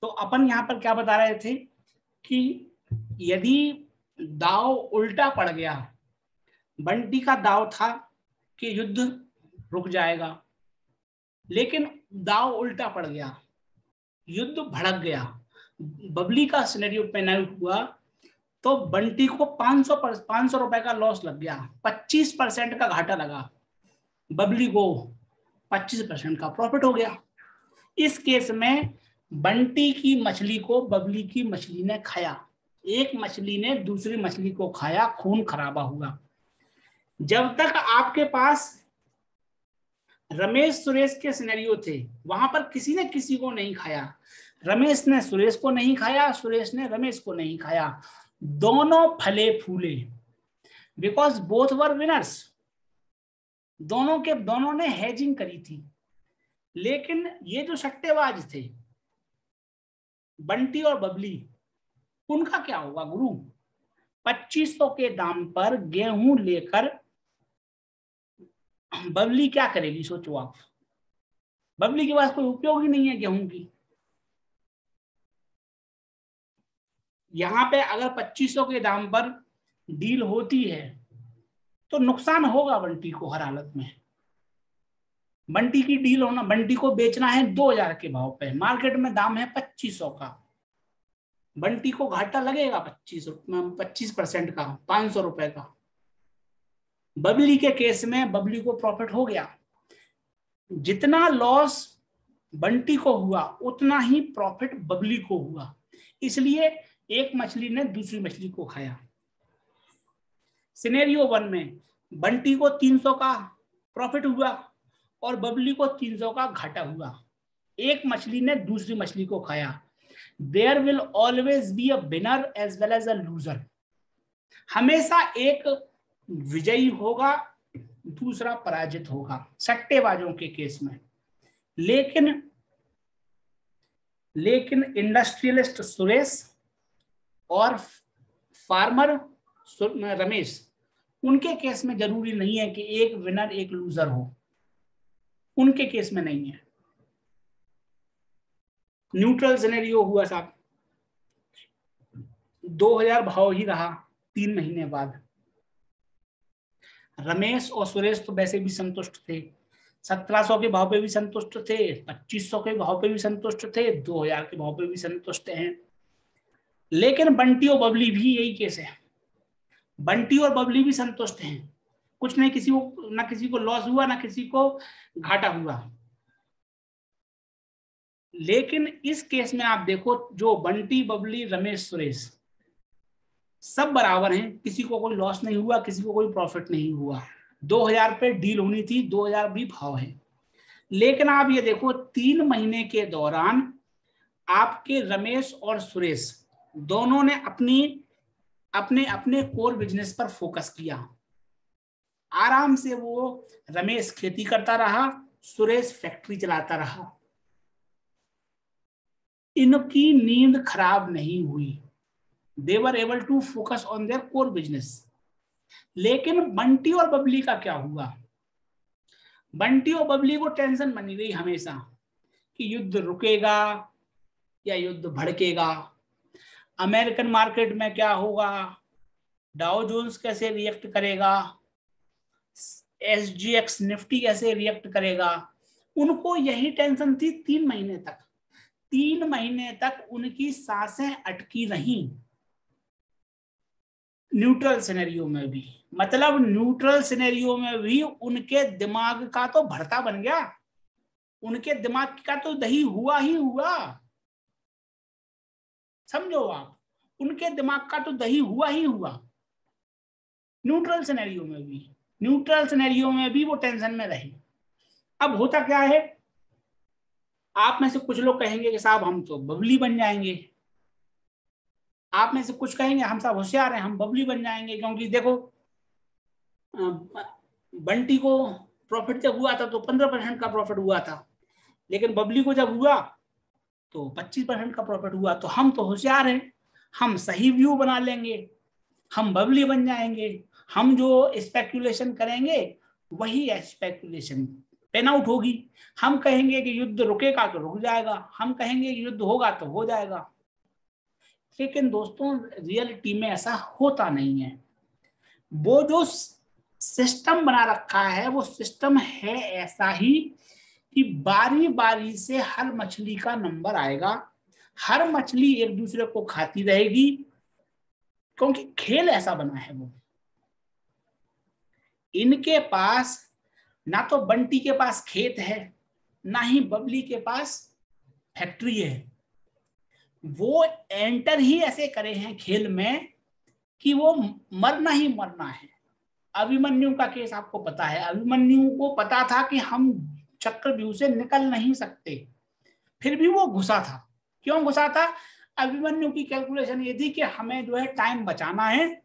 तो अपन यहाँ पर क्या बता रहे थे कि यदि दाव उल्टा पड़ गया, बंटी का दाव था कि युद्ध रुक जाएगा, लेकिन दाव उल्टा पड़ गया, युद्ध भड़क गया, बबली का सिनेरियो पेन आउट हुआ, तो बंटी को 500 रुपए का लॉस लग गया, 25% का घाटा लगा, बबली को 25% का प्रॉफिट हो गया। इस केस में बंटी की मछली को बबली की मछली ने खाया, एक मछली ने दूसरी मछली को खाया, खून खराबा हुआ। जब तक आपके पास रमेश सुरेश के सिनेरियो थे, वहां पर किसी ने किसी को नहीं खाया, रमेश ने सुरेश को नहीं खाया, सुरेश ने रमेश को नहीं खाया, दोनों फले फूले, बिकॉज बोथ वर विनर्स, दोनों ने हेजिंग करी थी। लेकिन ये जो सट्टेबाज थे बंटी और बबली, उनका क्या होगा गुरु? 2500 के दाम पर गेहूं लेकर बबली क्या करेगी? सोचो आप, बबली के पास कोई उपयोग ही नहीं है गेहूं की। यहां पे अगर 2500 के दाम पर डील होती है तो नुकसान होगा बंटी को हर हालत में। बंटी की डील होना, बंटी को बेचना है 2000 के भाव पे, मार्केट में दाम है 2500 का, बंटी को घाटा लगेगा 25% का, 500 रुपए का। बबली के केस में बबली को प्रॉफिट हो गया, जितना लॉस बंटी को हुआ उतना ही प्रॉफिट बबली को हुआ, इसलिए एक मछली ने दूसरी मछली को खाया। सिनेरियो 1 में बंटी को 300 का प्रॉफिट हुआ और बबली को 300 का घाटा हुआ, एक मछली ने दूसरी मछली को खाया। There will always be a winner as well as a loser, हमेशा एक विजयी होगा दूसरा पराजित होगा सट्टेबाजों के केस में। लेकिन इंडस्ट्रियलिस्ट सुरेश और फार्मर रमेश, उनके केस में जरूरी नहीं है कि एक विनर एक लूजर हो, उनके केस में नहीं है। न्यूट्रल सिनेरियो हुआ साहब, 2000 भाव ही रहा 3 महीने बाद। रमेश और सुरेश तो वैसे भी संतुष्ट थे, 1700 के भाव पे भी संतुष्ट थे, 2500 के भाव पे भी संतुष्ट थे, 2000 के भाव पे भी संतुष्ट हैं। लेकिन बंटी और बबली भी यही केस है, बंटी और बबली भी संतुष्ट हैं, कुछ नहीं, किसी को लॉस हुआ ना किसी को घाटा हुआ। लेकिन इस केस में आप देखो, जो बंटी बबली रमेश सुरेश सब बराबर हैं, किसी को कोई लॉस नहीं हुआ, किसी को कोई प्रॉफिट नहीं हुआ। 2000 पे डील होनी थी, 2000 भी भाव है। लेकिन आप ये देखो 3 महीने के दौरान आपके रमेश और सुरेश दोनों ने अपने कोर बिजनेस पर फोकस किया। आराम से वो रमेश खेती करता रहा, सुरेश फैक्ट्री चलाता रहा, इनकी नींद खराब नहीं हुई, they were able to focus on their core business। लेकिन बंटी और बबली का क्या हुआ? बंटी और बबली को टेंशन बनी रही हमेशा कि युद्ध रुकेगा या युद्ध भड़केगा, अमेरिकन मार्केट में क्या होगा, डाउ जोन्स कैसे रिएक्ट करेगा, SGX निफ्टी कैसे रिएक्ट करेगा, उनको यही टेंशन थी 3 महीने तक। 3 महीने तक उनकी सांसें अटकी रहीं न्यूट्रल सिनेरियो में भी। मतलब न्यूट्रल सिनेरियो में भी उनके दिमाग का तो भरता बन गया, उनके दिमाग का तो दही हुआ ही हुआ, समझो आप, उनके दिमाग का तो दही हुआ ही हुआ न्यूट्रल सिनेरियो में भी। न्यूट्रल सिनेरियो में भी वो टेंशन में रहे। अब होता क्या है, आप में से कुछ लोग कहेंगे कि साहब हम तो बबली बन जाएंगे, आप में से कुछ कहेंगे हम साहब होशियार हैं, हम बबली बन जाएंगे, क्योंकि देखो बंटी को प्रॉफिट जब हुआ था तो 15% का प्रॉफिट हुआ था, लेकिन बबली को जब हुआ तो 25% का प्रॉफिट हुआ, तो हम तो होशियार हैं, हम सही व्यू बना लेंगे, हम बबली बन जाएंगे, हम जो स्पेकुलेशन करेंगे वही स्पेकुलेशन पेन आउट होगी। हम कहेंगे कि युद्ध रुकेगा तो रुक जाएगा, हम कहेंगे कि युद्ध होगा तो हो जाएगा। लेकिन दोस्तों रियलिटी में ऐसा होता नहीं है। वो जो सिस्टम बना रखा है वो सिस्टम है ऐसा ही कि बारी बारी से हर मछली का नंबर आएगा, हर मछली एक दूसरे को खाती रहेगी, क्योंकि खेल ऐसा बना है। वो इनके पास ना तो बंटी के पास खेत है, ना ही बबली के पास फैक्ट्री है। वो एंटर ही ऐसे करे हैं खेल में कि वो मरना ही मरना है। अभिमन्यु का केस आपको पता है, अभिमन्यु को पता था कि हम चक्रव्यूह से निकल नहीं सकते, फिर भी वो घुसा था। क्यों घुसा था? अभिमन्यु की कैलकुलेशन ये थी कि हमें जो है टाइम बचाना है,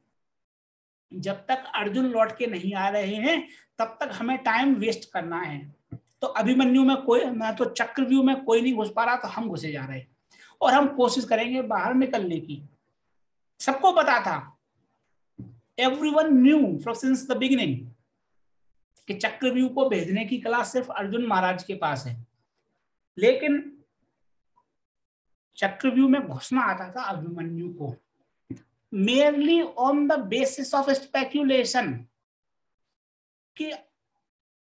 जब तक अर्जुन लौट के नहीं आ रहे हैं तब तक हमें टाइम वेस्ट करना है। तो अभिमन्यु में कोई, मैं तो चक्रव्यूह में कोई नहीं घुस पा रहा, तो हम घुसे जा रहे और हम कोशिश करेंगे बाहर निकलने की। सबको पता था, everyone new from since the beginning कि चक्रव्यूह को भेजने की कला सिर्फ अर्जुन महाराज के पास है। लेकिन चक्रव्यूह में घुसना आता था अभिमन्यु को merely on the basis of speculation कि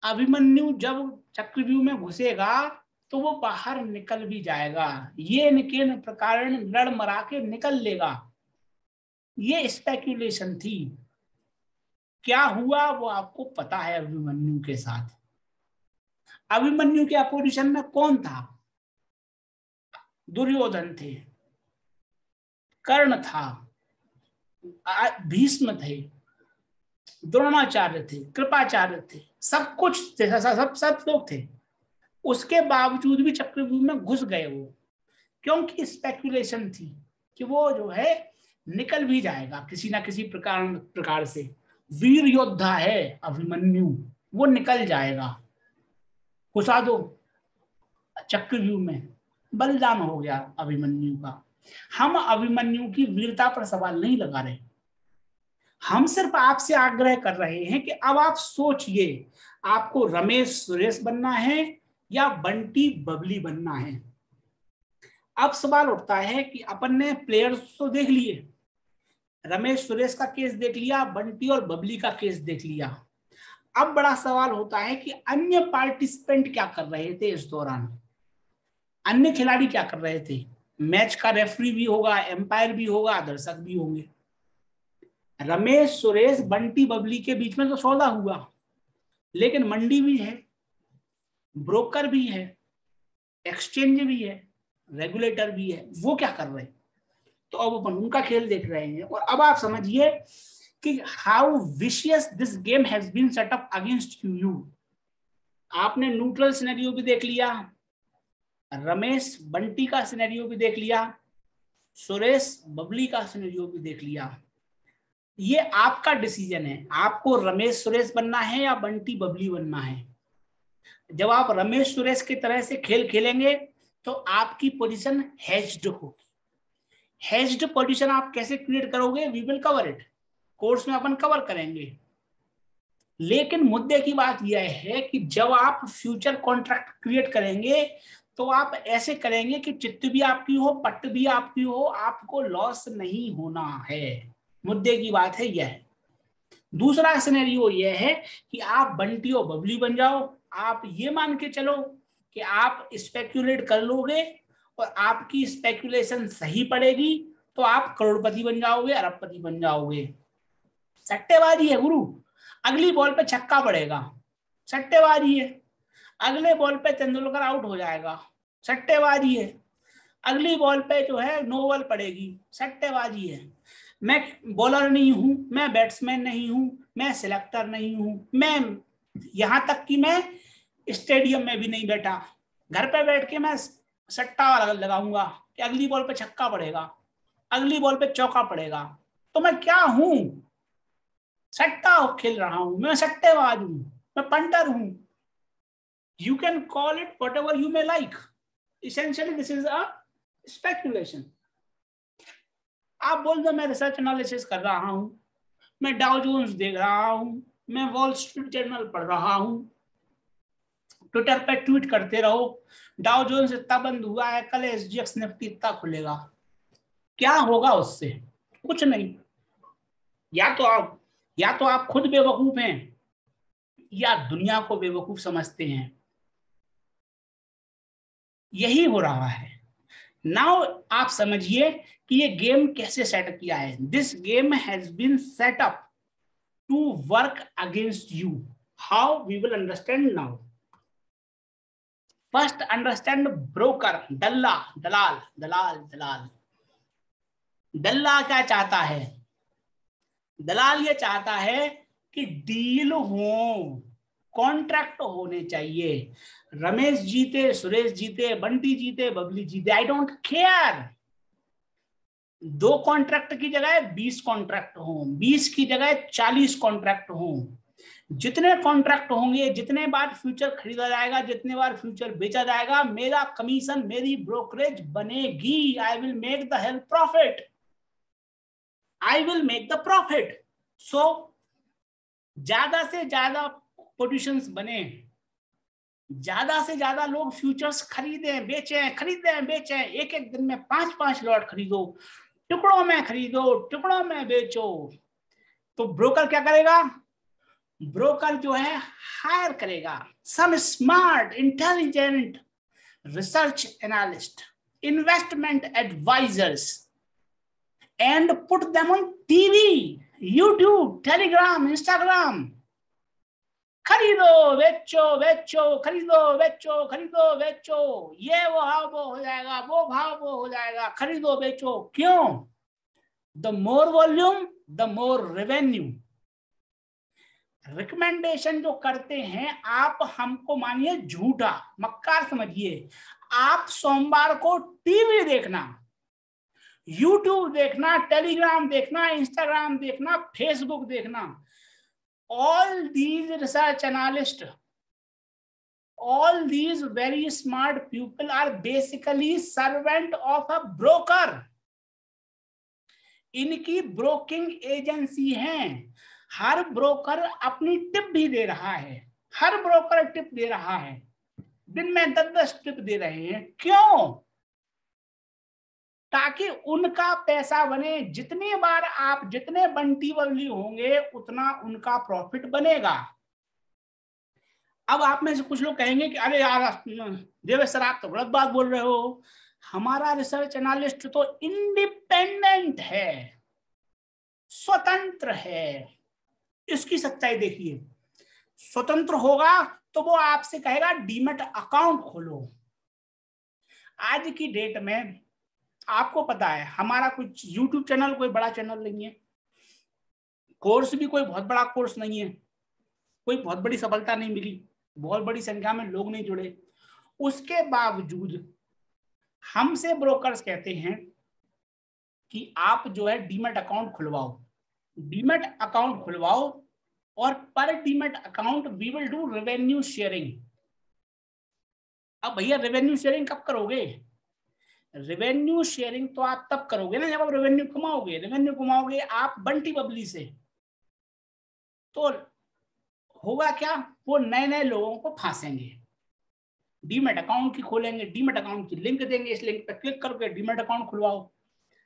अभिमन्यु जब चक्रव्यूह में घुसेगा तो वो बाहर निकल भी जाएगा, ये इनके प्रकार लड़ मरा के निकल लेगा। ये स्पेक्यूलेशन थी। क्या हुआ वो आपको पता है। अभिमन्यु के साथ, अभिमन्यु के अपोजिशन में कौन था? दुर्योधन थे, कर्ण था, भीष्म थे, द्रोणाचार्य थे, कृपाचार्य थे, सब कुछ थे, सब लोग थे। उसके बावजूद भी चक्रव्यूह में घुस गए वो, क्योंकि स्पेक्यूलेशन थी कि वो जो है निकल भी जाएगा किसी ना किसी प्रकार से। वीर योद्धा है अभिमन्यु, वो निकल जाएगा। घुसा दो चक्रव्यूह में, बलिदान हो गया अभिमन्यु का। हम अभिमन्यु की वीरता पर सवाल नहीं लगा रहे, हम सिर्फ आपसे आग्रह कर रहे हैं कि अब आप सोचिए, आपको रमेश सुरेश बनना है या बंटी बबली बनना है। अब सवाल उठता है कि अपन ने प्लेयर्स तो देख लिए, रमेश सुरेश का केस देख लिया, बंटी और बबली का केस देख लिया। अब बड़ा सवाल होता है कि अन्य पार्टिसिपेंट क्या कर रहे थे इस दौरान, अन्य खिलाड़ी क्या कर रहे थे। मैच का रेफरी भी होगा, एम्पायर भी होगा, दर्शक भी होंगे। रमेश सुरेश बंटी बबली के बीच में तो सौदा हुआ, लेकिन मंडी भी है, ब्रोकर भी है, एक्सचेंज भी है, रेगुलेटर भी है। वो क्या कर रहे हैं? तो अब अपन उनका खेल देख रहे हैं। और अब आप समझिए कि how vicious this game has been set up against you. आपने न्यूट्रल सिनेरियो भी देख लिया, रमेश बंटी का सिनेरियो भी देख लिया, सुरेश बबली का सिनेरियो भी देख लिया। ये आपका डिसीजन है, आपको रमेश सुरेश बनना है या बंटी बबली बनना है। जब आप रमेश सुरेश की तरह से खेल खेलेंगे तो आपकी पोजीशन हेज्ड होगी। हेज्ड पोजीशन आप कैसे क्रिएट करोगे? We will cover it, course में अपन कवर करेंगे। लेकिन मुद्दे की बात यह है कि जब आप फ्यूचर कॉन्ट्रैक्ट क्रिएट करेंगे तो आप ऐसे करेंगे कि चित्त भी आपकी हो, पट्ट भी आपकी हो, आपको लॉस नहीं होना है। मुद्दे की बात है यह। दूसरा सिनेरियो यह है कि आप बंटी और बबली बन जाओ। आप ये मान के चलो कि आप स्पेक्यूलेट कर लोगे और आपकी स्पेक्यूलेशन सही पड़ेगी तो आप करोड़पति बन जाओगे, अरबपति बन जाओगे। सट्टेबाजी है गुरु। अगली बॉल पे छक्का पड़ेगा, सट्टेबाजी है। अगले बॉल पे तेंदुलकर आउट हो जाएगा, सट्टेबाजी है। अगली बॉल पे जो है नो बॉल पड़ेगी, सट्टेबाजी है। मैं बॉलर नहीं हूं, मैं बैट्समैन नहीं हूं, मैं सिलेक्टर नहीं हूं, मैं यहां तक कि मैं स्टेडियम में भी नहीं बैठा, घर पे बैठ के मैं सट्टा लगाऊंगा कि अगली बॉल पे छक्का पड़ेगा, अगली बॉल पे चौका पड़ेगा। तो मैं क्या हूं? सट्टा खेल रहा हूं, मैं सट्टेबाज हूं, मैं पंटर हूं। You can call it whatever you may like. Essentially, this is a speculation. आप बोल दो मैं रिसर्च एनालिसिस कर रहा हूं, मैं डाउ जोन्स देख रहा हूं, मैं वॉल स्ट्रीट जर्नल पढ़ रहा हूं, ट्विटर पे ट्वीट करते रहो डाउ जोन्स इतना बंद हुआ है, कल एसजीएक्स निफ्टी इतना खुलेगा। क्या होगा उससे? कुछ नहीं। या तो आप खुद बेवकूफ हैं या दुनिया को बेवकूफ समझते हैं। यही हो रहा है। नाउ आप समझिए कि ये गेम कैसे सेट किया है। This game has been set up to work against you. How we will understand now. First understand broker, दल्ला, दलाल, दलाल, दलाल। दल्ला क्या चाहता है? दलाल ये चाहता है कि डील हो, कॉन्ट्रैक्ट होने चाहिए। रमेश जीते, सुरेश जीते, बंटी जीते, बबली जीते, आई डोंट केयर। 2 कॉन्ट्रैक्ट की जगह 20 कॉन्ट्रैक्ट हो, 20 की जगह 40 कॉन्ट्रैक्ट हो। जितने कॉन्ट्रैक्ट होंगे, जितने बार फ्यूचर खरीदा जाएगा, जितने बार फ्यूचर बेचा जाएगा, मेरा कमीशन, मेरी ब्रोकरेज बनेगी। I will make the hell profit, I will make the profit. So ज्यादा से ज्यादा पोजीशंस बने, ज्यादा से ज्यादा लोग फ्यूचर्स खरीदें बेचें, खरीदें बेचें। एक एक दिन में 5-5 लॉट खरीदो, टुकड़ों में खरीदो, टुकड़ों में बेचो। तो ब्रोकर क्या करेगा? ब्रोकर जो है हायर करेगा some smart, intelligent research analyst, investment advisers and put them on TV, YouTube, Telegram, Instagram. खरीदो बेचो, बेचो खरीदो, बेचो खरीदो बेचो, ये वो भाव वो हो जाएगा, वो भाव वो हो जाएगा, खरीदो बेचो। क्यों? The more volume the more revenue. Recommendation जो करते हैं आप, हमको मानिए झूठा, मक्कार समझिए। आप सोमवार को टीवी देखना, यूट्यूब देखना, टेलीग्राम देखना, इंस्टाग्राम देखना, फेसबुक देखना, all these research analysts, all these very smart people are basically servant of a broker. इनकी ब्रोकिंग एजेंसी हैं। हर ब्रोकर अपनी टिप भी दे रहा है, हर ब्रोकर टिप दे रहा है, दिन में 10-10 टिप दे रहे हैं। क्यों? ताकि उनका पैसा बने। जितनी बार आप, जितने बंटी बबली होंगे, उतना उनका प्रॉफिट बनेगा। अब आप में से कुछ लोग कहेंगे कि अरे यार देवेश सर, आप तो गलत बात बोल रहे हो। हमारा रिसर्च एनालिस्ट तो इंडिपेंडेंट है, स्वतंत्र है। इसकी सच्चाई देखिए। स्वतंत्र होगा तो वो आपसे कहेगा डीमैट अकाउंट खोलो। आज की डेट में आपको पता है, हमारा कुछ यूट्यूब चैनल कोई बड़ा चैनल नहीं है, कोर्स भी कोई बहुत बड़ा कोर्स नहीं है, कोई बहुत बड़ी सफलता नहीं मिली, बहुत बड़ी संख्या में लोग नहीं जुड़े। उसके बावजूद हमसे ब्रोकर्स कहते हैं कि आप जो है डीमैट अकाउंट खुलवाओ, डीमैट अकाउंट खुलवाओ, और पर demat account we will do revenue sharing. अब भैया रेवेन्यू शेयरिंग कब करोगे? रेवेन्यू शेयरिंग तो आप तब करोगे ना जब आप रेवेन्यू कमाओगे। रेवेन्यू कमाओगे आप बंटी बबली से, तो होगा क्या? वो नए नए लोगों को फांसेंगे, डीमैट अकाउंट की खोलेंगे, डीमैट अकाउंट की लिंक देंगे, इस लिंक पर क्लिक करके डीमैट अकाउंट खुलवाओ।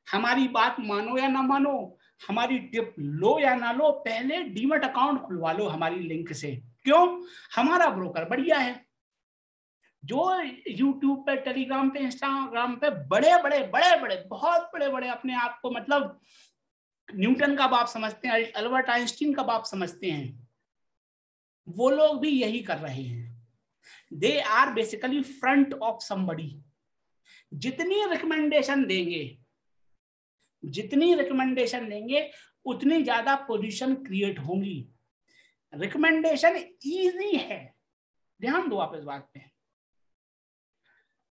हमारी बात मानो या ना मानो, हमारी टिप लो या ना लो, पहले डीमैट अकाउंट खुलवा लो हमारी लिंक से। क्यों? हमारा ब्रोकर बढ़िया है। जो यूट्यूब पे, टेलीग्राम पे, इंस्टाग्राम पे बड़े बड़े बड़े बड़े बहुत बड़े बड़े अपने आप को मतलब न्यूटन का बाप समझते हैं, अल्बर्ट आइंस्टीन का बाप समझते हैं, वो लोग भी यही कर रहे हैं। They are basically front of somebody. जितनी रिकमेंडेशन देंगे, जितनी रिकमेंडेशन देंगे, उतनी ज्यादा पोजीशन क्रिएट होंगी। रिकमेंडेशन इजी है, ध्यान दो आप इस बात पे।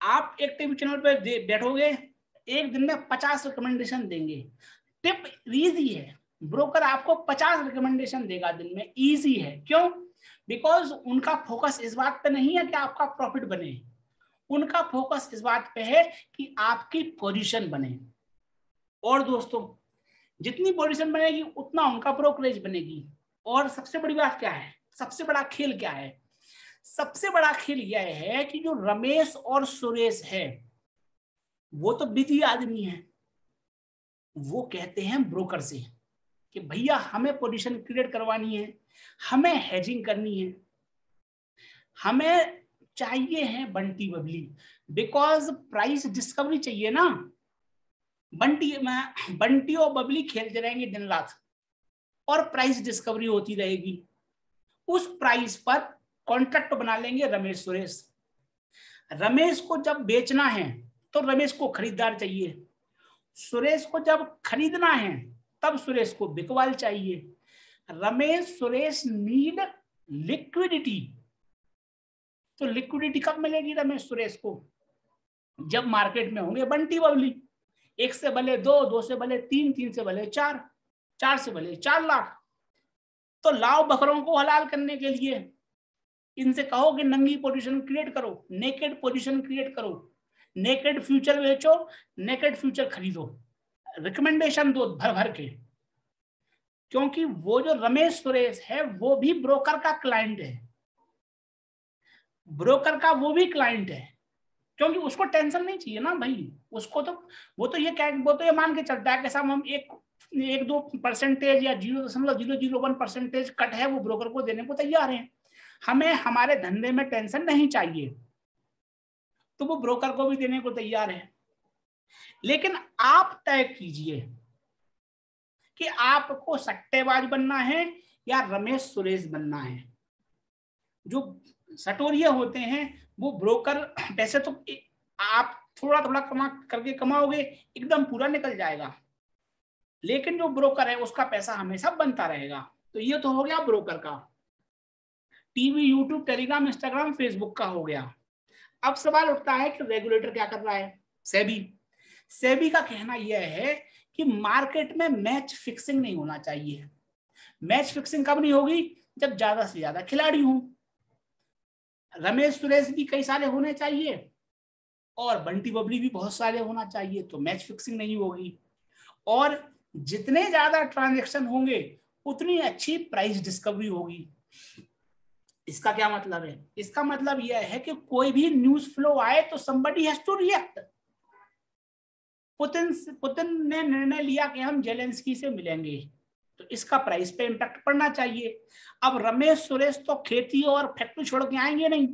आप एक टीवी चैनल पे बैठोगे, एक दिन में 50 रिकमेंडेशन देंगे। टिप इजी है, ब्रोकर आपको 50 रिकमेंडेशन देगा दिन में, इजी है। क्यों? बिकॉज उनका फोकस इस बात पे नहीं है कि आपका प्रॉफिट बने, उनका फोकस इस बात पे है कि आपकी पोजीशन बने। और दोस्तों, जितनी पोजीशन बनेगी उतना उनका ब्रोकरेज बनेगी। और सबसे बड़ी बात क्या है, सबसे बड़ा खेल क्या है? सबसे बड़ा खेल यह है कि जो रमेश और सुरेश है वो तो बिजी आदमी है, वो कहते हैं ब्रोकर से कि भैया हमें पोजीशन क्रिएट करवानी है, हमें हेजिंग करनी है, हमें चाहिए है Bunty Babli, because price discovery चाहिए ना। बंटी और बबली खेलते रहेंगे दिन रात और प्राइस डिस्कवरी होती रहेगी। उस प्राइस पर कॉन्ट्रैक्ट बना लेंगे रमेश सुरेश। रमेश को जब बेचना है तो रमेश को खरीदार चाहिए, सुरेश को जब खरीदना है तब सुरेश को बिकवाल चाहिए। रमेश सुरेश नीड लिक्विडिटी, तो लिक्विडिटी कब मिलेगी रमेश सुरेश को? जब मार्केट में होंगे बंटी बबली। 1 से भले 2, 2 से भले 3, 3 से भले 4, 4 से भले 4 लाख। तो लाओ बकरों को हलाल करने के लिए इनसे कहो कि नंगी पोजीशन क्रिएट करो, नेकेड पोजीशन क्रिएट करो, नेकेड फ्यूचर बेचो, नेकेड फ्यूचर खरीदो, रिकमेंडेशन दो भर भर के। क्योंकि वो जो रमेश सुरेश है वो भी ब्रोकर का क्लाइंट है, ब्रोकर का वो भी क्लाइंट है, क्योंकि उसको टेंशन नहीं चाहिए ना भाई। उसको तो वो तो ये मान के चलता है कि साहब हम 1-2% या 0.001% कट है वो ब्रोकर को देने को तैयार है, हमें हमारे धंधे में टेंशन नहीं चाहिए, तो वो ब्रोकर को भी देने को तैयार है। लेकिन आप तय कीजिए कि आपको सट्टेबाज बनना है या रमेश सुरेश बनना है। जो सटोरिये होते हैं वो ब्रोकर, वैसे तो आप थोड़ा थोड़ा कमाओगे एकदम पूरा निकल जाएगा, लेकिन जो ब्रोकर है उसका पैसा हमेशा बनता रहेगा। तो ये तो हो गया ब्रोकर का। TV, YouTube, Telegram, Instagram, Facebook का हो गया। अब सवाल उठता है कि रेगुलेटर क्या कर रहा है? सेबी का कहना यह है कि मार्केट में मैच फिक्सिंग नहीं होना चाहिए। मैच फिक्सिंग कब नहीं होगी? जब ज्यादा से ज्यादा खिलाड़ी हों। रमेश सुरेश भी कई सारे होने चाहिए और बंटी बबली भी बहुत सारे होना चाहिए, तो मैच फिक्सिंग नहीं होगी। और जितने ज्यादा ट्रांजैक्शन होंगे उतनी अच्छी प्राइस डिस्कवरी होगी। इसका क्या मतलब है? इसका मतलब यह है कि कोई भी न्यूज फ्लो आए तो somebody has to react। Putin ने निर्णय लिया कि हम जेलेंस्की से मिलेंगे, तो इसका प्राइस पे इम्पैक्ट पड़ना चाहिए। अब रमेश सुरेश तो खेती और फैक्ट्री छोड़ के आएंगे नहीं,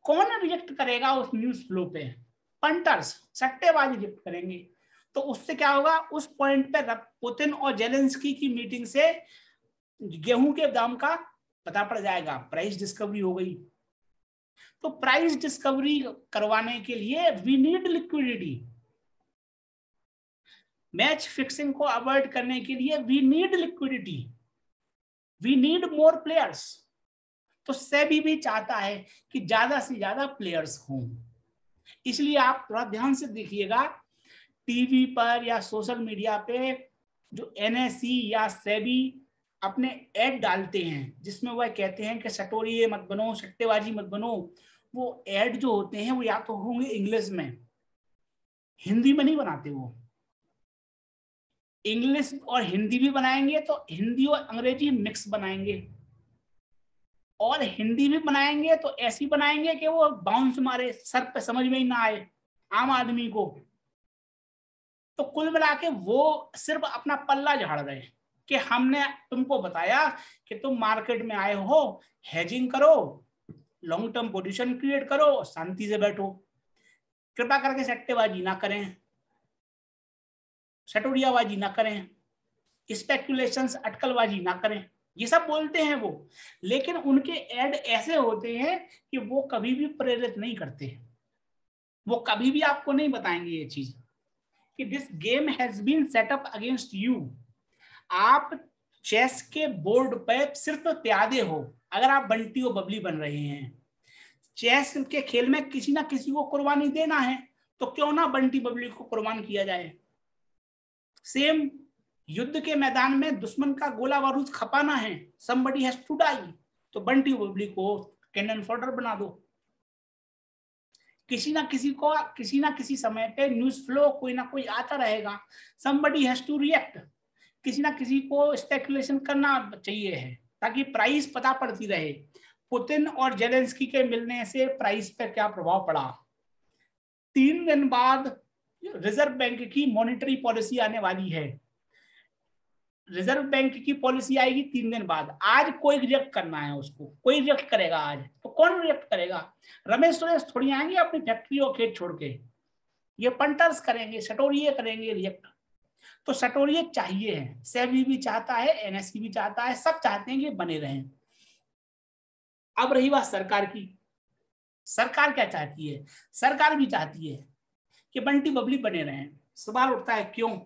कौन रिजेक्ट करेगा उस न्यूज फ्लो पे? पंटर्स, सट्टेबाज रिजेक्ट करेंगे। तो उससे क्या होगा? उस पॉइंट पे पुतिन और जेलेंस्की की मीटिंग से गेहूं के दाम का पता पड़ जाएगा, प्राइस डिस्कवरी हो गई। तो प्राइस डिस्कवरी करवाने के लिए we need liquidity. Match fixing को अवॉइड करने के लिए we need liquidity, we need more players. तो सेबी भी चाहता है कि ज्यादा से ज्यादा प्लेयर्स हों। इसलिए आप थोड़ा ध्यान से देखिएगा, टीवी पर या सोशल मीडिया पे जो एनएसई या सेबी अपने ऐड डालते हैं जिसमें वह कहते हैं कि सटोरिये मत बनो, सट्टेबाजी मत बनो, वो ऐड जो होते हैं वो या तो होंगे इंग्लिश में, हिंदी में नहीं बनाते। वो इंग्लिश और हिंदी भी बनाएंगे तो हिंदी और अंग्रेजी मिक्स बनाएंगे, और हिंदी भी बनाएंगे तो ऐसी बनाएंगे कि वो बाउंस मारे, सर पे समझ में ही ना आए आम आदमी को। तो कुल मिला के वो सिर्फ अपना पल्ला झाड़ रहे हैं कि हमने तुमको बताया कि तुम मार्केट में आए हो, हेजिंग करो, लॉन्ग टर्म पोजीशन क्रिएट करो, शांति से बैठो, कृपा करके सट्टेबाजी ना करें, सटोरियाबाजी ना करें, स्पेकुलेशंस, अटकलबाजी ना करें। ये सब बोलते हैं वो, लेकिन उनके ऐड ऐसे होते हैं कि वो कभी भी प्रेरित नहीं करते। वो कभी भी आपको नहीं बताएंगे ये चीज कि this game has been set up against you. आप चेस के बोर्ड पे सिर्फ प्यादे हो। अगर आप बंटी और बबली बन रहे हैं, चेस के खेल में किसी ना किसी को कुर्बानी देना है, तो क्यों ना बंटी बबली को कुर्बान किया जाए। सेम युद्ध के मैदान में दुश्मन का गोला बारूद खपाना है, somebody has to die, तो बंटी बबली को कैनन फॉडर बना दो। किसी ना किसी को किसी ना किसी समय पे न्यूज फ्लो कोई ना कोई आता रहेगा, somebody has to react। किसी ना किसी को स्पेकुलेशन करना चाहिए है ताकि प्राइस पता पड़ती रहे। पुतिन और जेलेंस्की के मिलने से प्राइस पर क्या प्रभाव पड़ा? 3 दिन बाद रिजर्व बैंक की मॉनेटरी पॉलिसी आने वाली है। रिजर्व बैंक की पॉलिसी आएगी 3 दिन बाद। आज कोई रिजेक्ट करना है उसको, कोई रिजेक्ट करेगा आज, तो कौन रिजेक्ट करेगा? रमेश सुरेश थोड़ी आएंगे अपनी फैक्ट्री और खेत छोड़ के, ये पंटर्स करेंगे, सटोरिये करेंगे रिजेक्ट। तो सटोरिये चाहिए है, सेबी भी चाहता है, एनएससी भी चाहता है, सब चाहते हैं कि बने रहें। अब रही बात सरकार की, सरकार क्या चाहती है? सरकार भी चाहती है कि बंटी बबली बने रहें। सवाल उठता है क्यों?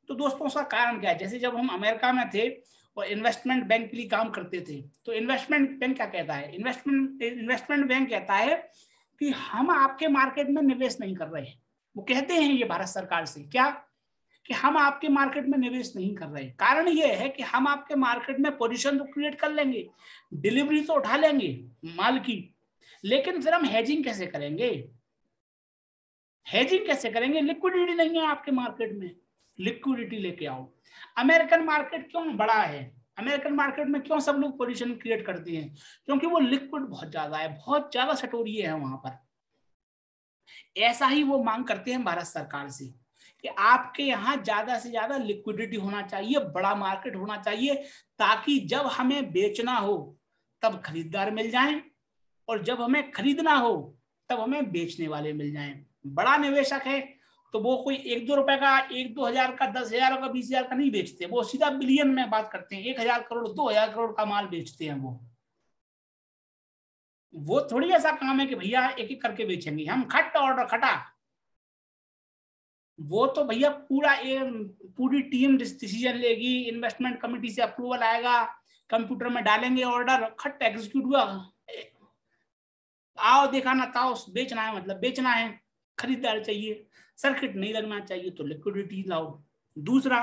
तो दोस्तों उसका कारण क्या है? जैसे जब हम अमेरिका में थे और इन्वेस्टमेंट बैंक के लिए काम करते थे, तो इन्वेस्टमेंट बैंक क्या कहता है? इन्वेस्टमेंट बैंक कहता है कि हम आपके मार्केट में निवेश नहीं कर रहे। वो कहते हैं ये भारत सरकार से, क्या कि हम आपके मार्केट में निवेश नहीं कर रहे। कारण ये है कि हम आपके मार्केट में पोजीशन तो क्रिएट कर लेंगे, डिलीवरी तो उठा लेंगे माल की, लेकिन फिर हम हेजिंग कैसे करेंगे? हेजिंग कैसे करेंगे? लिक्विडिटी नहीं है आपके मार्केट में, लिक्विडिटी लेके आओ। अमेरिकन मार्केट क्यों बड़ा है? अमेरिकन मार्केट में क्यों सब लोग पोजीशन क्रिएट करते हैं? क्योंकि वो लिक्विड बहुत ज्यादा है, बहुत ज्यादा सटोरिये है वहां पर। ऐसा ही वो मांग करते हैं भारत सरकार से कि आपके यहाँ ज्यादा से ज्यादा लिक्विडिटी होना चाहिए, बड़ा मार्केट होना चाहिए, ताकि जब हमें बेचना हो तब खरीदार मिल जाएं, और जब हमें खरीदना हो तब हमें बेचने वाले मिल जाएं। बड़ा निवेशक है तो वो कोई 1-2 रुपए का, 1-2 हजार का, 10,000 का, 20,000 का नहीं बेचते, वो सीधा बिलियन में बात करते हैं। 1,000 करोड़, 2,000 करोड़ का माल बेचते हैं वो थोड़ी ऐसा काम है कि भैया एक एक करके बेचेंगे हम, खट ऑर्डर खटा। वो तो भैया पूरी टीम डिसीजन लेगी, इन्वेस्टमेंट कमेटी से अप्रूवल आएगा, कंप्यूटर में डालेंगे ऑर्डर, खट एग्जीक्यूट हुआ, आओ देखा ना ताओ, बेचना है मतलब बेचना है, खरीदार चाहिए, सर्किट नहीं लगना चाहिए तो लिक्विडिटी लाओ। दूसरा,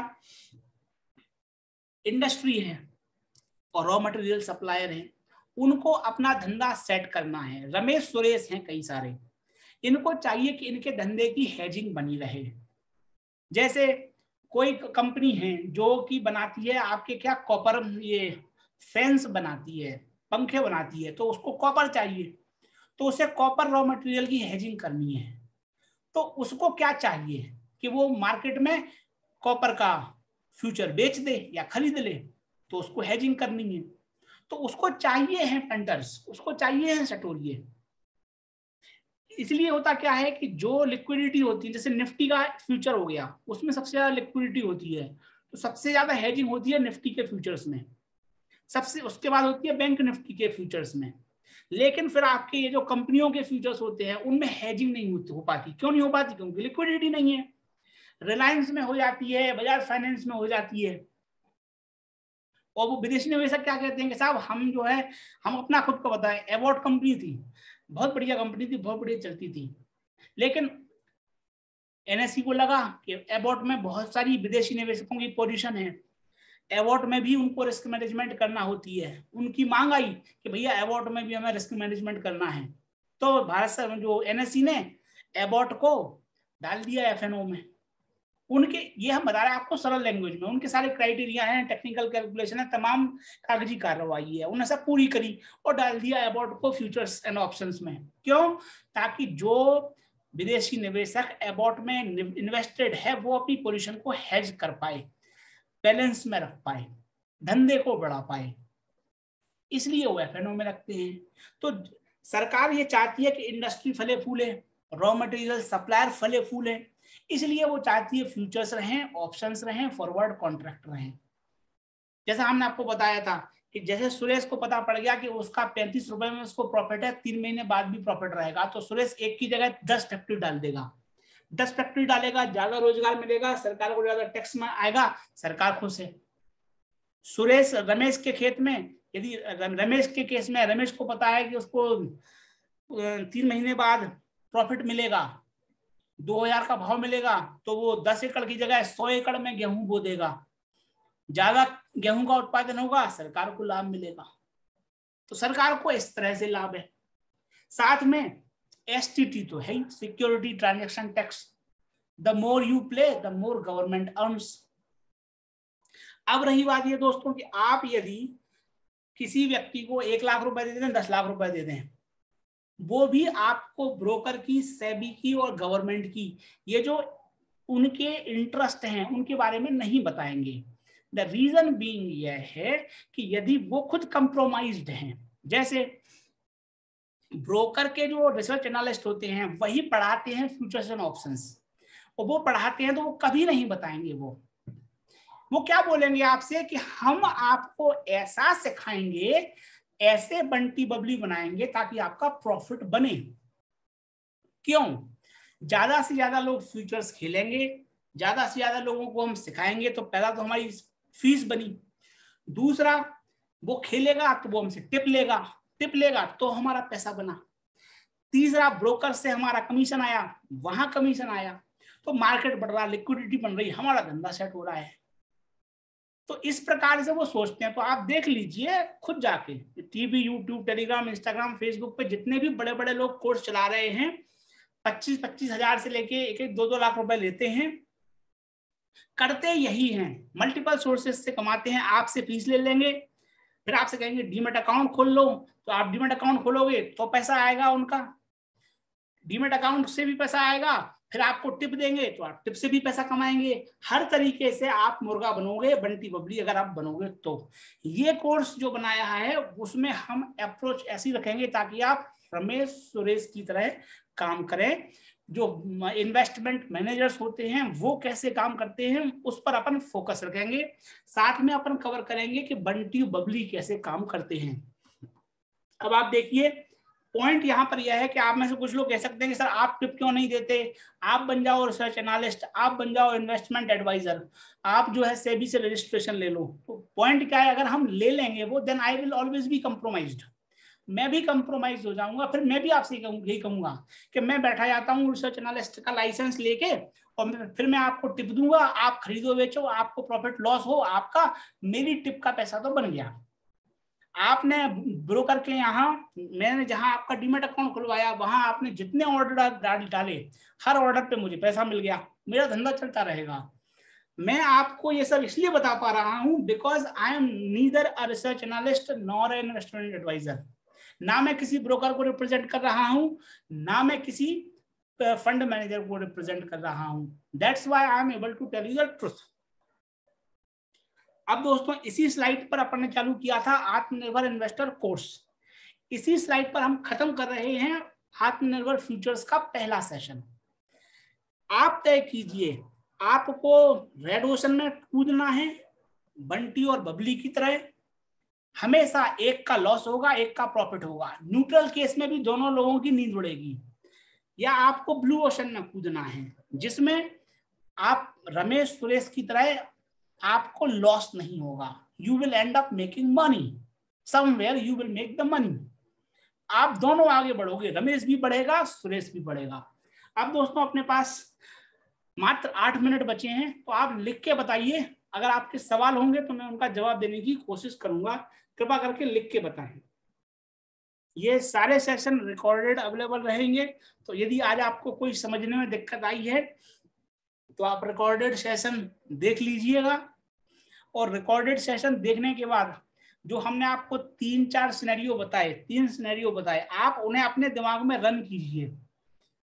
इंडस्ट्री है और रॉ मटेरियल सप्लायर है, उनको अपना धंधा सेट करना है। रमेश सुरेश हैं कई सारे, इनको चाहिए कि इनके धंधे की हेजिंग बनी रहे। जैसे कोई कंपनी है जो कि बनाती है आपके क्या कॉपर, ये फैंस बनाती है, पंखे बनाती है, तो उसको कॉपर चाहिए, तो उसे कॉपर रॉ मटेरियल की हेजिंग करनी है। तो उसको क्या चाहिए कि वो मार्केट में कॉपर का फ्यूचर बेच दे या खरीद ले, तो उसको हेजिंग करनी है। तो उसको चाहिए हैं पेंटर्स, उसको चाहिए हैं सटोरिये। इसलिए होता क्या है कि जो लिक्विडिटी होती है, जैसे निफ्टी का फ्यूचर हो गया, उसमें सबसे ज्यादा लिक्विडिटी होती है, तो सबसे ज्यादा हेजिंग होती है निफ्टी के फ्यूचर्स में, सबसे उसके बाद होती है बैंक निफ्टी के फ्यूचर्स में। लेकिन फिर आपके ये जो कंपनियों के फ्यूचर्स होते हैं उनमें हेजिंग नहीं हो पाती। क्यों नहीं हो पाती? क्योंकि लिक्विडिटी नहीं है। रिलायंस में हो जाती है, बजाज फाइनेंस में हो जाती है, और वो विदेशी निवेशक क्या कहते हैं कि साहब हम जो है, हम अपना खुद को बताएं, एबॉट कंपनी थी, बहुत बढ़िया कंपनी थी, बहुत बढ़िया चलती थी, लेकिन एनएससी को लगा कि एबॉट में बहुत सारी विदेशी निवेशकों की पोजीशन है, एबॉट में भी उनको रिस्क मैनेजमेंट करना होती है। उनकी मांग आई कि भैया एबॉट में भी हमें रिस्क मैनेजमेंट करना है, तो भारत सरकार जो एनएससी ने एबॉट को डाल दिया एफएनओ में। उनके, ये हम बता रहे हैं आपको सरल लैंग्वेज में, उनके सारे क्राइटेरिया हैं, टेक्निकल कैलकुलेशन है, तमाम कागजी कार्रवाई है, उन्होंने सब पूरी करी और डाल दिया एबॉट को फ्यूचर्स एंड ऑप्शंस में। क्यों? ताकि जो विदेशी निवेशक एबॉट में इन्वेस्टेड है वो अपनी पोजीशन को हेज कर पाए, बैलेंस में रख पाए, धंधे को बढ़ा पाए, इसलिए वो एफएनओ में रखते हैं। तो सरकार ये चाहती है कि इंडस्ट्री फले फूले, रॉ मटेरियल सप्लायर फले फूले, इसलिए वो चाहती है फ्यूचर्स रहें, ऑप्शंस रहें, फॉरवर्ड कॉन्ट्रैक्ट रहें। जैसा हमने आपको बताया था कि जैसे सुरेश को पता पड़ गया कि उसका 35 रुपए में उसको प्रॉफिट है, 3 महीने बाद भी प्रॉफिट रहेगा, तो सुरेश एक की जगह 10 फैक्ट्री डाल देगा। 10 फैक्ट्री डालेगा, ज्यादा रोजगार मिलेगा, सरकार को ज्यादा टैक्स में आएगा, सरकार खुश है। सुरेश रमेश के खेत में, यदि रमेश के केस में रमेश को पता है कि उसको 3 महीने बाद प्रॉफिट मिलेगा, 2,000 का भाव मिलेगा, तो वो 10 एकड़ की जगह 100 एकड़ में गेहूं बो देगा, ज्यादा गेहूं का उत्पादन होगा, सरकार को लाभ मिलेगा। तो सरकार को इस तरह से लाभ है। साथ में एसटीटी तो है, security transaction tax, the more you play the more government earns. अब रही बात ये दोस्तों कि आप यदि किसी व्यक्ति को 1 लाख रुपए दे दें, 10 लाख रुपए दे दें, वो भी आपको ब्रोकर की, सेबी की और गवर्नमेंट की ये जो उनके इंटरेस्ट हैं उनके बारे में नहीं बताएंगे। द रीजन बीइंग यह है कि यदि वो खुद कंप्रोमाइज्ड हैं, जैसे ब्रोकर के जो रिसर्च एनालिस्ट होते हैं वही पढ़ाते हैं फ्यूचर्स एंड ऑप्शंस, और वो पढ़ाते हैं तो वो कभी नहीं बताएंगे। वो क्या बोलेंगे आपसे कि हम आपको ऐसा सिखाएंगे, ऐसे बंटी बबली बनाएंगे ताकि आपका प्रॉफिट बने। क्यों? ज्यादा से ज्यादा लोग फ्यूचर्स खेलेंगे, ज्यादा से ज्यादा लोगों को हम सिखाएंगे, तो पहला तो हमारी फीस बनी, दूसरा वो खेलेगा तो वो हमसे टिप लेगा तो हमारा पैसा बना, तीसरा ब्रोकर से हमारा कमीशन आया, वहां कमीशन आया, तो मार्केट बढ़ रहा, लिक्विडिटी बन रही, हमारा धंधा सेट हो रहा है। तो इस प्रकार से वो सोचते हैं। तो आप देख लीजिए खुद जाके, TV, YouTube, Telegram, Instagram, Facebook पे जितने भी बड़े बड़े लोग कोर्स चला रहे हैं, 25-25 हजार से लेके 1-2 लाख रुपए लेते हैं, करते यही हैं, मल्टीपल सोर्सेज से कमाते हैं। आपसे फीस ले लेंगे, फिर आपसे कहेंगे डीमेट अकाउंट खोल लो, तो आप डीमेट अकाउंट खोलोगे तो पैसा आएगा उनका, डीमेट अकाउंट से भी पैसा आएगा, फिर आपको टिप देंगे तो आप टिप से भी पैसा कमाएंगे। हर तरीके से आप मुर्गा बनोगे, बंटी बबली अगर आप बनोगे तो। ये कोर्स जो बनाया है उसमें हम अप्रोच ऐसी रखेंगे ताकि आप रमेश सुरेश की तरह काम करें। जो इन्वेस्टमेंट मैनेजर्स होते हैं वो कैसे काम करते हैं उस पर अपन फोकस रखेंगे, साथ में अपन कवर करेंगे कि बंटी बबली कैसे काम करते हैं। अब आप देखिए, पॉइंट यहां पर यह है कि आप में से कुछ लोग कह सकते हैं कि सर आप टिप क्यों नहीं देते, आप बन जाओ रिसर्च एनालिस्ट, आप बन जाओ इन्वेस्टमेंट एडवाइजर, आप जो है सेबी से रजिस्ट्रेशन ले लो। तो पॉइंट क्या है, अगर हम ले लेंगे वो, then I will always be compromised, मैं भी कंप्रोमाइज हो जाऊंगा। फिर मैं भी आपसे यही कहूंगा कि मैं बैठा जाता हूँ रिसर्च एनालिस्ट का लाइसेंस लेके, और फिर मैं आपको टिप दूंगा, आप खरीदो बेचो, आपको प्रॉफिट लॉस हो आपका, मेरी टिप का पैसा तो बन गया। आपने ब्रोकर के यहाँ, मैंने जहां आपका डीमेट अकाउंट खुलवाया वहां आपने जितने ऑर्डर डाले, हर ऑर्डर पे मुझे पैसा मिल गया, मेरा धंधा चलता रहेगा। मैं आपको ये सब इसलिए बता पा रहा हूं because I am neither a research analyst nor an investment adviser. ना मैं किसी ब्रोकर को रिप्रेजेंट कर रहा हूं, ना मैं किसी फंड मैनेजर को रिप्रेजेंट कर रहा हूं। That's why I am able to tell you the truth. अब दोस्तों इसी स्लाइड पर अपन ने चालू किया था आत्मनिर्भर इन्वेस्टर कोर्स। इसी स्लाइड पर हम खत्म कर रहे हैं आत्मनिर्भर फ्यूचर्स का पहला सेशन। आप तय कीजिए, आपको रेड ओशन में कूदना है बंटी और बबली की तरह, हमेशा एक का लॉस होगा एक का प्रॉफिट होगा, न्यूट्रल केस में भी दोनों लोगों की नींद उड़ेगी, या आपको ब्लू ओशन में कूदना है जिसमें आप रमेश सुरेश की तरह आपको लॉस नहीं होगा, you will and up making money somewhere, you will make the money. आप दोनों आगे बढ़ोगे, रमेश भी बढ़ेगा सुरेश भी बढ़ेगा। अब दोस्तों अपने पास मात्र 8 मिनट बचे हैं, तो आप लिख के बताइए, अगर आपके सवाल होंगे तो मैं उनका जवाब देने की कोशिश करूंगा, कृपा करके लिख के बताएं। ये सारे सेशन रिकॉर्डेड अवेलेबल रहेंगे, तो यदि आज आपको कोई समझने में दिक्कत आई है तो आप रिकॉर्डेड सेशन देख लीजिएगा, और रिकॉर्डेड सेशन देखने के बाद जो हमने आपको 3-4 सिनेरियो बताए, 3 सिनेरियो बताए, आप उन्हें अपने दिमाग में रन कीजिए,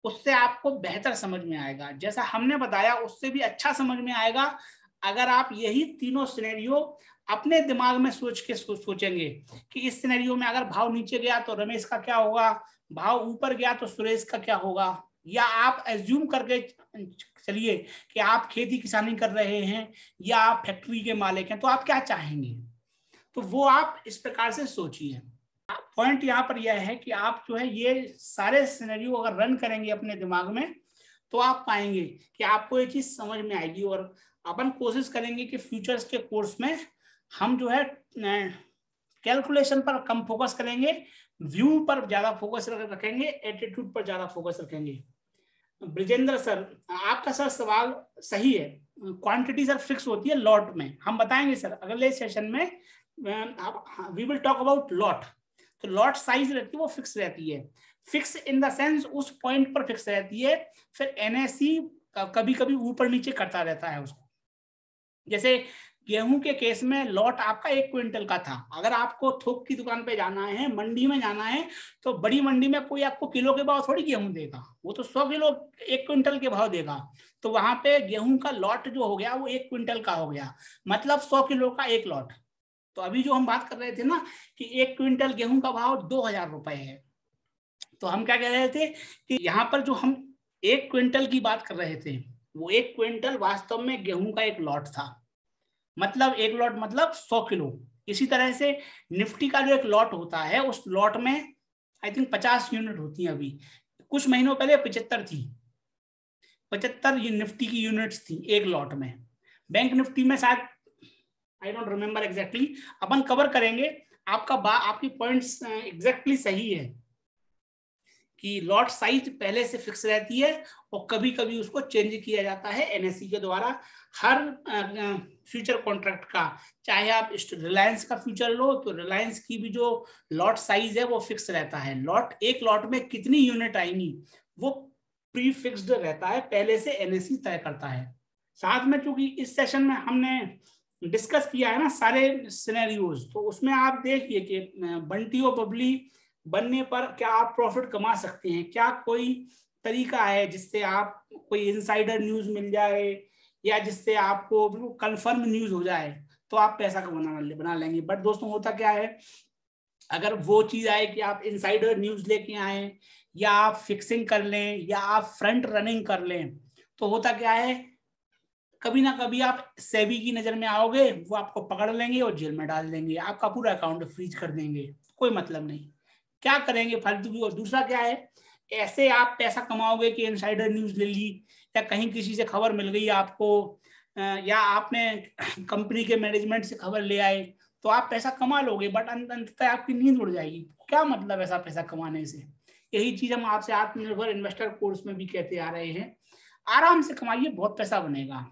उससे आपको बेहतर समझ में आएगा। जैसा हमने बताया उससे भी अच्छा समझ में आएगा अगर आप यही तीनों सिनेरियो अपने दिमाग में सोच के सोचेंगे कि इस सिनेरियो में अगर भाव नीचे गया तो रमेश का क्या होगा, भाव ऊपर गया तो सुरेश का क्या होगा, या आप एज्यूम करके चलिए कि आप खेती किसानी कर रहे हैं या आप फैक्ट्री के मालिक हैं, तो आप क्या चाहेंगे, तो वो आप इस प्रकार से सोचिए। पॉइंट यहाँ पर यह है कि आप जो है ये सारे सिनेरियो अगर रन करेंगे अपने दिमाग में तो आप पाएंगे कि आपको ये चीज समझ में आएगी। और अपन कोशिश करेंगे कि फ्यूचर्स के कोर्स में हम जो है कैलकुलेशन पर कम फोकस करेंगे, व्यू पर ज्यादा फोकस रखेंगे, एटीट्यूड पर ज्यादा फोकस रखेंगे। ब्रिजेंद्र सर, आपका सर सवाल सही है, क्वांटिटी सर फिक्स होती है लॉट में, हम बताएंगे सर अगले सेशन में, we will talk about lot. तो लॉट साइज रहती है वो फिक्स रहती है, फिक्स इन द सेंस उस पॉइंट पर फिक्स रहती है, फिर एनएससी कभी कभी ऊपर नीचे करता रहता है उसको। जैसे गेहूं के केस में लॉट आपका 1 क्विंटल का था। अगर आपको थोक की दुकान पे जाना है, मंडी में जाना है, तो बड़ी मंडी में कोई आपको किलो के भाव थोड़ी गेहूं देगा, वो तो 100 किलो 1 क्विंटल के भाव देगा। तो वहां पे गेहूं का लॉट जो हो गया वो 1 क्विंटल का हो गया, मतलब 100 किलो का एक लॉट। तो अभी जो हम बात कर रहे थे ना कि 1 क्विंटल गेहूं का भाव 2000 रुपए है, तो हम क्या कह रहे थे कि यहाँ पर जो हम 1 क्विंटल की बात कर रहे थे, वो 1 क्विंटल वास्तव में गेहूं का एक लॉट था, मतलब एक लॉट मतलब 100 किलो। इसी तरह से निफ्टी का जो एक लॉट होता है, उस लॉट में आई थिंक 50 यूनिट होती हैं। अभी कुछ महीनों पहले 75 थी, 75 ये निफ्टी की यूनिट्स थी एक लॉट में। बैंक निफ्टी में शायद I don't remember exactly, upon cover करेंगे। आपकी पॉइंट्स एग्जैक्टली सही है कि लॉट साइज पहले से फिक्स रहती है और कभी कभी उसको चेंज किया जाता है एनएसई के द्वारा। हर फ्यूचर कॉन्ट्रैक्ट का, चाहे आप रिलायंस का फ्यूचर लो तो रिलायंस की भी जो लॉट साइज है वो फिक्स रहता है। एक लॉट में कितनी यूनिट आएंगी वो प्री फिक्स्ड रहता है, पहले से एनएसई तय करता है। साथ में चूंकि इस सेशन में हमने डिस्कस किया है ना सारे सिनेरियोज, तो उसमें आप देखिए कि बंटी और बबली बनने पर क्या आप प्रॉफिट कमा सकते हैं, क्या कोई तरीका है जिससे आप कोई इनसाइडर न्यूज मिल जाए या जिससे आपको बिल्कुल कंफर्म न्यूज हो जाए तो आप पैसा बना लेंगे। बट दोस्तों होता क्या है, अगर वो चीज आए कि आप इनसाइडर न्यूज लेके आए या आप फिक्सिंग कर लें या आप फ्रंट रनिंग कर लें, तो होता क्या है, कभी ना कभी आप सेबी की नजर में आओगे, वो आपको पकड़ लेंगे और जेल में डाल देंगे, आपका पूरा अकाउंट फ्रीज कर देंगे। कोई मतलब नहीं, क्या करेंगे फालतू की। और दूसरा क्या है, ऐसे आप पैसा कमाओगे कि इनसाइडर न्यूज ले ली या कहीं किसी से खबर मिल गई आपको, या आपने कंपनी के मैनेजमेंट से खबर ले आए, तो आप पैसा कमा लोगे, बट अंततः आपकी नींद उड़ जाएगी। क्या मतलब ऐसा पैसा कमाने से। यही चीज हम आपसे आत्मनिर्भर इन्वेस्टर कोर्स में भी कहते आ रहे हैं, आराम से कमाइए, बहुत पैसा बनेगा।